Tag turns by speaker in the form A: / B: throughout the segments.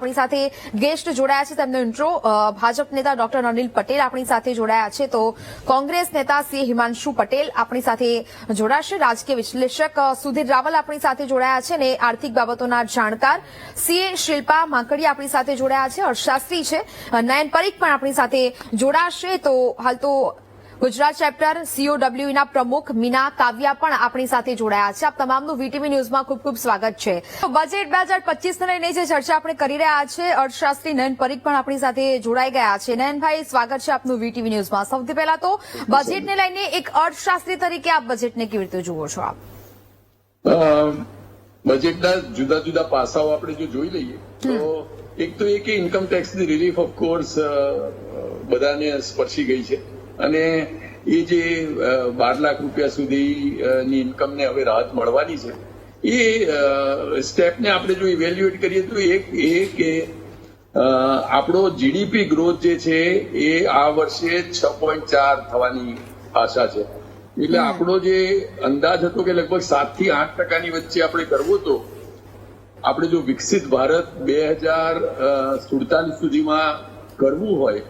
A: આપણી સાથે ગેસ્ટ જોડાયા છે તેમનો ઇન્ટ્રો ભાજપ નેતા ડોક્ટર અનિલ પટેલ આપણી સાથે જોડાયા છે તો કોંગ્રેસ નેતા સી હિમાંશુ પટેલ આપણી સાથે જોડાશે રાજકીય વિશ્લેષક સુધીર રાવલ આપણી સાથે જોડાયા છે અને આર્થિક બાબતોના જાણકાર સીએ શિલ્પા માંકડિયા આપણી સાથે જોડાયા છે અર્થશાસ્ત્રી છે નયન પરીખ પણ આપણી સાથે જોડાશે તો હાલ તો ગુજરાત ચેપ્ટર સીઓડબ્લ્યુના પ્રમુખ મીના કાવ્યા પણ આપણી સાથે જોડાયા છે આપ તમામનું વીટીવી ન્યૂઝમાં ખૂબ ખૂબ સ્વાગત છે બજેટ 2025 ને લઈને જે ચર્ચા આપણે કરી રહ્યા છે અર્થશાસ્ત્રી નયન પરીખ પણ આપણી સાથે જોડાઈ ગયા છે નયનભાઈ સ્વાગત છે આપનું વીટીવી ન્યૂઝમાં સૌથી પહેલા તો બજેટને લઈને એક અર્થશાસ્ત્રી તરીકે આપ બજેટને કેવી રીતે જુઓ છો આપ
B: બજેટના જુદા જુદા પાસાઓ આપણે જો જોઈ લઈએ તો એક તો એ કે ઇન્કમ ટેક્સની રિલીફ ઓફકોર્સ બધાને સ્પર્શી ગઈ છે અને એ જે 12 લાખ રૂપિયા સુધીની ઇન્કમને હવે રાહત મળવાની છે એ સ્ટેપને આપણે જો ઇવેલ્યુએટ કરીએ તો એ કે આપણો જીડીપી ગ્રોથ જે છે એ આ વર્ષે 6.4 થવાની આશા છે એટલે આપણો જે અંદાજ હતો કે લગભગ 7 થી 8% વચ્ચે આપણે કરવો તો આપણે જો વિકસિત ભારત 2047 સુધીમાં કરવું હોય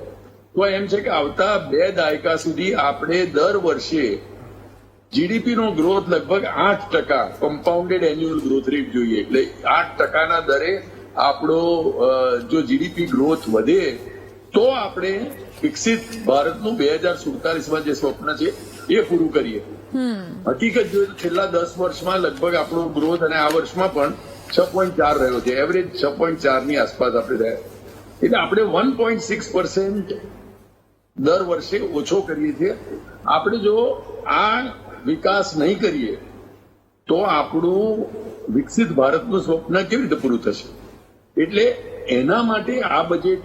B: તો એમ છે કે આવતા 2 દાયકા સુધી આપણે દર વર્ષે જીડીપીનો ગ્રોથ લગભગ 8% કમ્પાઉન્ડેડ એન્યુઅલ ગ્રોથ રેટ જોઈએ એટલે 8%ના દરે આપણો જો જીડીપી ગ્રોથ વધે તો આપણે વિકસિત ભારતનું 2047માં જે સ્વપ્ન છે એ પૂરું કરીએ હકીકત જોઈએ તો છેલ્લા 10 વર્ષમાં લગભગ આપણો ગ્રોથ અને આ વર્ષમાં પણ 6.4 રહ્યો છે એવરેજ 6.4 ની આસપાસ આપણે રહ્યા એટલે આપણે 1.6% દર વર્ષે ઓછો કરીએ છીએ આપણે જો આ વિકાસ નહીં કરીએ તો આપણું વિકસિત ભારતનું સ્વપ્ન કેવી રીતે પૂરું થશે એટલે એના માટે આ બજેટ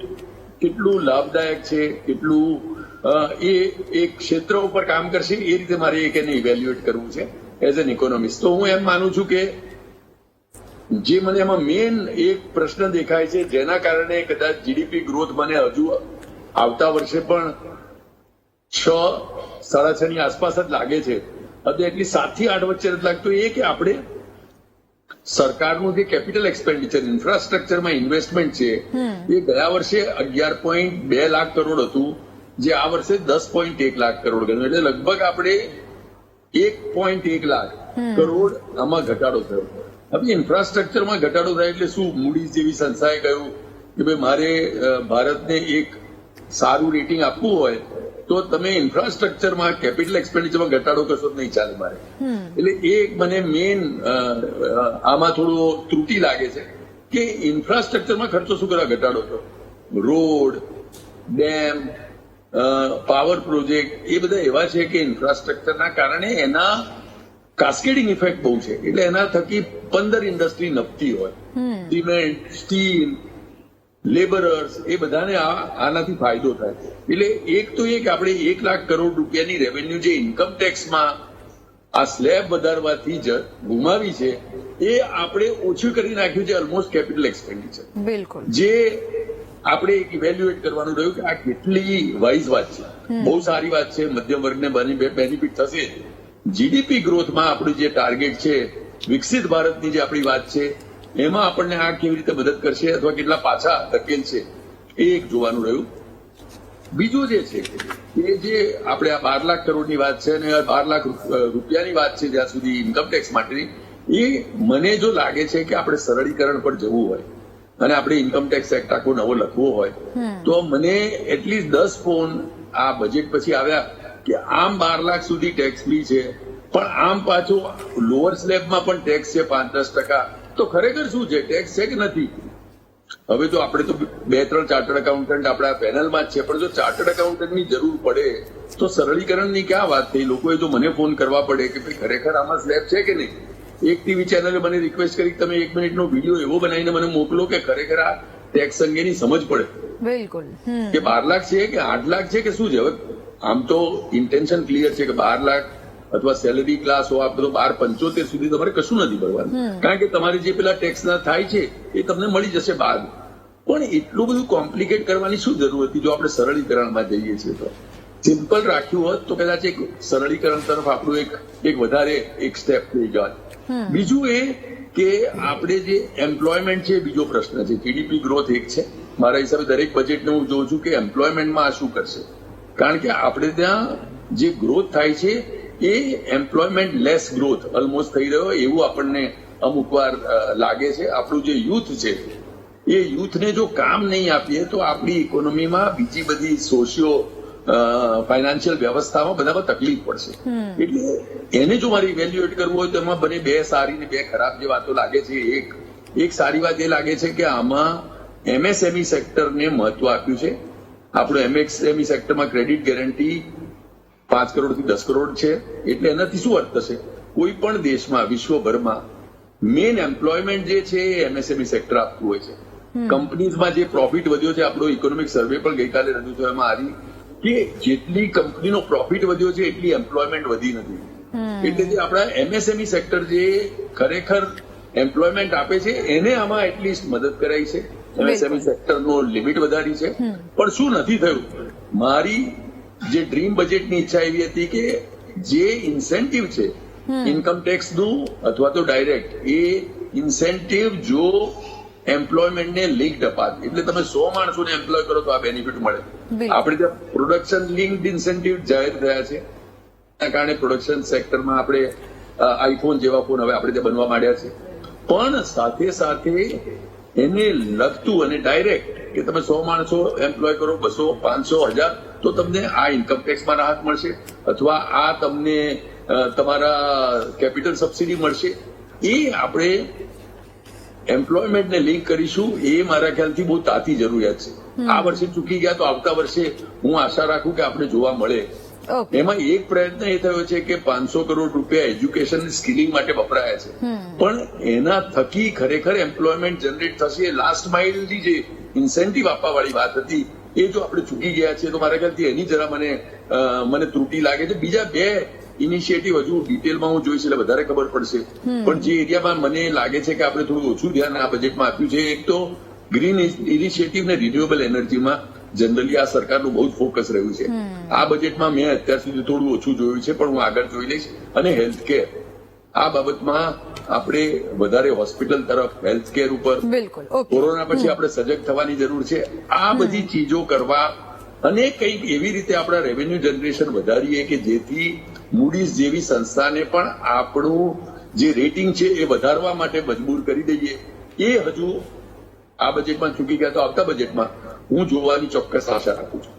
B: કેટલું લાભદાયક છે કેટલું એ એક ક્ષેત્ર ઉપર કામ કરશે એ રીતે મારે એક એને ઇવેલ્યુએટ કરવું છે એઝ એન ઇકોનોમિસ્ટ તો હું એમ માનું છું કે જે મને એમાં મેઇન એક પ્રશ્ન દેખાય છે જેના કારણે કદાચ જીડીપી ગ્રોથ મને હજુ આવતા વર્ષે પણ 6-6.5 ની આસપાસ જ લાગે છે હવે એટલી 7 થી 8 વચ્ચે નથી લાગતું એ કે આપણે સરકારનું જે કેપિટલ એક્સપેન્ડિચર ઇન્ફ્રાસ્ટ્રક્ચરમાં ઇન્વેસ્ટમેન્ટ છે એ ગયા વર્ષે 11.2 લાખ કરોડ હતું જે આ વર્ષે 10.1 લાખ કરોડ ગયું એટલે લગભગ આપણે 1.1 લાખ કરોડ આમાં ઘટાડો થયો હવે ઇન્ફ્રાસ્ટ્રક્ચરમાં ઘટાડો થાય એટલે શું મૂડીઝ જેવી સંસ્થાએ કહ્યું કે ભાઈ મારે ભારતને એક સારું રેટિંગ આપવું હોય તો તમે ઇન્ફ્રાસ્ટ્રક્ચરમાં કેપિટલ એક્સપેન્ડિચરમાં ઘટાડો કરશો તો નહીં ચાલે મારે એટલે એ મને મેઇન આમાં થોડો ત્રુટી લાગે છે કે ઇન્ફ્રાસ્ટ્રક્ચરમાં ખર્ચો શું કરવા ઘટાડો છો રોડ ડેમ પાવર પ્રોજેક્ટ એ બધા એવા છે કે ઇન્ફ્રાસ્ટ્રક્ચરના કારણે એના કાસ્કેડિંગ ઇફેક્ટ બહુ છે એટલે એના થકી 15 ઇન્ડસ્ટ્રી નપતી હોય સિમેન્ટ સ્ટીલ લેબરર્સ એ બધાને આનાથી ફાયદો થાય એટલે એક તો એ કે આપણે 1 લાખ કરોડ રૂપિયાની રેવન્યુ જે ઇન્કમ ટેક્સમાં આ સ્લેબ વધારવાથી જ ગુમાવી છે એ આપણે ઓછું કરી નાખ્યું છે ઓલમોસ્ટ કેપિટલ એક્સપેન્ડિચર
A: બિલકુલ
B: જે આપણે એક ઇવેલ્યુએટ કરવાનું રહ્યું કે આ કેટલી વાઇઝ વાત છે બહુ સારી વાત છે મધ્યમ વર્ગને બેનિફિટ થશે જીડીપી ગ્રોથમાં આપણું જે ટાર્ગેટ છે વિકસિત ભારતની જે આપણી વાત છે એમાં આપણને આ કેવી રીતે મદદ કરશે અથવા કેટલા પાછા ધકેલ છે એ એક જોવાનું રહ્યું બીજું જે છે એ જે આપણે આ 12 લાખ કરોડની વાત છે અને 12 લાખ રૂપિયાની વાત છે જ્યાં સુધી ઇન્કમ ટેક્સ માટેની એ મને જો લાગે છે કે આપણે સરળીકરણ પર જવું હોય અને આપણે ઇન્કમ ટેક્સ એક્ટ આખો નવો લખવો હોય તો મને એટલીસ્ટ 10 ફોન આ બજેટ પછી આવ્યા કે આમ 12 લાખ સુધી ટેક્સ ફ્રી છે પણ આમ પાછો લોઅર સ્લેબમાં પણ ટેક્સ છે 5-10%. તો ખરેખર શું છે ટેક્સ છે કે નથી હવે તો આપણે તો 2-3 ચાર્ટર્ડ એકાઉન્ટન્ટ આપણા પેનલમાં જ છે પણ જો ચાર્ટર્ડ એકાઉન્ટન્ટની જરૂર પડે તો સરળીકરણની ક્યાં વાત થઈ લોકોએ જો મને ફોન કરવા પડે કે ભાઈ ખરેખર આમાં સ્લેબ છે કે નહીં એક ટીવી ચેનલે મને રિક્વેસ્ટ કરી તમે 1 મિનિટનો વિડીયો એવો બનાવીને મને મોકલો કે ખરેખર આ ટેક્સ અંગેની સમજ પડે
A: બિલકુલ
B: કે 12 લાખ છે કે 8 લાખ છે કે શું છે હવે આમ તો ઇન્ટેન્શન ક્લિયર છે કે 12 લાખ અથવા સેલરી ક્લાસ હો આપણે તો 12-75 સુધી તમારે કશું નથી ભરવાનું કારણ કે તમારે જે પેલા ટેક્સના થાય છે એ તમને મળી જશે બાદ પણ એટલું બધું કોમ્પ્લિકેટ કરવાની શું જરૂર હતી જો આપણે સરળીકરણમાં જઈએ છીએ તો સિમ્પલ રાખ્યું હોત તો કદાચ એક સરળીકરણ તરફ આપણું એક વધારે એક સ્ટેપ થઈ જાય બીજું એ કે આપણે જે એમ્પ્લોયમેન્ટ છે એ બીજો પ્રશ્ન છે. જીડીપી ગ્રોથ એક છે. મારા હિસાબે દરેક બજેટને હું જોઉં છું કે એમ્પ્લોયમેન્ટમાં આ શું કરશે, કારણ કે આપણે ત્યાં જે ગ્રોથ થાય છે એ એમ્પ્લોયમેન્ટ લેસ ગ્રોથ ઓલમોસ્ટ થઈ રહ્યો એવું આપણને અમુક વાર લાગે છે. આપણું જે યુથ છે એ યુથને જો કામ નહીં આપીએ તો આપણી ઇકોનોમીમાં બીજી બધી સોશિયો ફાઇનાન્શિયલ વ્યવસ્થામાં બધામાં તકલીફ પડશે. એટલે એને જો મારે ઇવેલ્યુએટ કરવું હોય તો એમાં બને બે સારી ને બે ખરાબ જે વાતો લાગે છે. એક સારી વાત એ લાગે છે કે આમાં એમએસએમઈ સેક્ટરને મહત્વ આપ્યું છે. આપણું એમએસએમઈ સેક્ટરમાં ક્રેડિટ ગેરંટી 5 કરોડથી 10 કરોડ છે. એટલે એનાથી શું અર્થ થશે? કોઈ પણ દેશમાં વિશ્વભરમાં મેઇન એમ્પ્લોયમેન્ટ જે છે એ એમએસએમઈ સેક્ટર આપતું હોય છે. કંપનીઝમાં જે પ્રોફિટ વધ્યો છે, આપણો ઇકોનોમિક સર્વે પણ ગઈકાલે રજૂ થવામાં આવી કે જેટલી કંપનીનો પ્રોફિટ વધ્યો છે એટલી એમ્પ્લોયમેન્ટ વધી નથી. એટલે જે આપણા એમએસએમઈ સેક્ટર જે ખરેખર એમ્પ્લોયમેન્ટ આપે છે એને આમાં એટલીસ્ટ મદદ કરાઈ છે. એમએસએમઈ સેક્ટરનો લિમિટ વધારી છે. પણ શું નથી થયું? મારી જે ડ્રીમ બજેટની ઈચ્છા એવી હતી કે જે ઇન્સેન્ટિવ છે ઇન્કમ ટેક્સનું અથવા તો ડાયરેક્ટ, એ ઇન્સેન્ટિવ જો એમ્પ્લોયમેન્ટને લિંક્ડ અપાત, એટલે તમે 100 માણસોને એમ્પ્લોય કરો તો આ બેનિફિટ મળે. આપણે ત્યાં પ્રોડક્શન લિંક્ડ ઇન્સેન્ટિવ જાહેર થયા છે. એના કારણે પ્રોડક્શન સેક્ટરમાં આપણે આઈફોન જેવા ફોન હવે આપણે ત્યાં બનવા માંડ્યા છે. પણ સાથે સાથે એને લગતું અને ડાયરેક્ટ કે તમે 100 માણસો એમ્પ્લોય કરો, 200, 500, 1000, તો તમને આ ઇન્કમ ટેક્સમાં રાહત મળશે અથવા આ તમને તમારા કેપિટલ સબસિડી મળશે. એ આપણે એમ્પ્લોયમેન્ટને લિંક કરીશું. એ મારા ખ્યાલથી બહુ તાતી જરૂરિયાત છે. આ વર્ષે ચૂકી ગયા તો આવતા વર્ષે હું આશા રાખું કે આપણે જોવા મળે. એમાં એક પ્રયત્ન એ થયો છે કે 500 કરોડ રૂપિયા એજ્યુકેશન સ્કિલિંગ માટે વપરાયા છે. પણ એના થકી ખરેખર એમ્પ્લોયમેન્ટ જનરેટ થશે. લાસ્ટ માઇલની જે ઇન્સેન્ટિવ આપવા વાળી વાત હતી એ જો આપણે ચૂકી ગયા છે તો મારા ખ્યાલથી એની જરા મને ત્રુટિ લાગે છે. બીજા બે ઇનિશિયેટિવ હજુ ડિટેલમાં હું જોઈશ એટલે વધારે ખબર પડશે. પણ જે એરિયામાં મને લાગે છે કે આપણે થોડું ઓછું ધ્યાન આ બજેટમાં આપ્યું છે, એક તો ગ્રીન ઇનિશિયેટિવ ને રિન્યુએબલ એનર્જીમાં જનરલી આ સરકારનું બહુ જ ફોકસ રહ્યું છે. આ બજેટમાં મેં અત્યાર સુધી થોડું ઓછું જોયું છે, પણ હું આગળ જોઈ લઈશ. અને હેલ્થ કેર, આ બાબતમાં આપણે વધારે હોસ્પિટલ તરફ, હેલ્થ કેર ઉપર, કોરોના પછી આપણે સજગ થવાની જરૂર છે. આ બધી ચીજો કરવા અને કંઈક એવી રીતે આપણા રેવન્યુ જનરેશન વધારીએ કે જેથી મૂડીઝ જેવી સંસ્થાને પણ આપણું જે રેટિંગ છે એ વધારવા માટે મજબૂર કરી દઈએ. એ હજુ આ બજેટમાં ચૂકી ગયા તો આવતા બજેટમાં હું જોવાની ચોક્કસ આશા રાખું છું.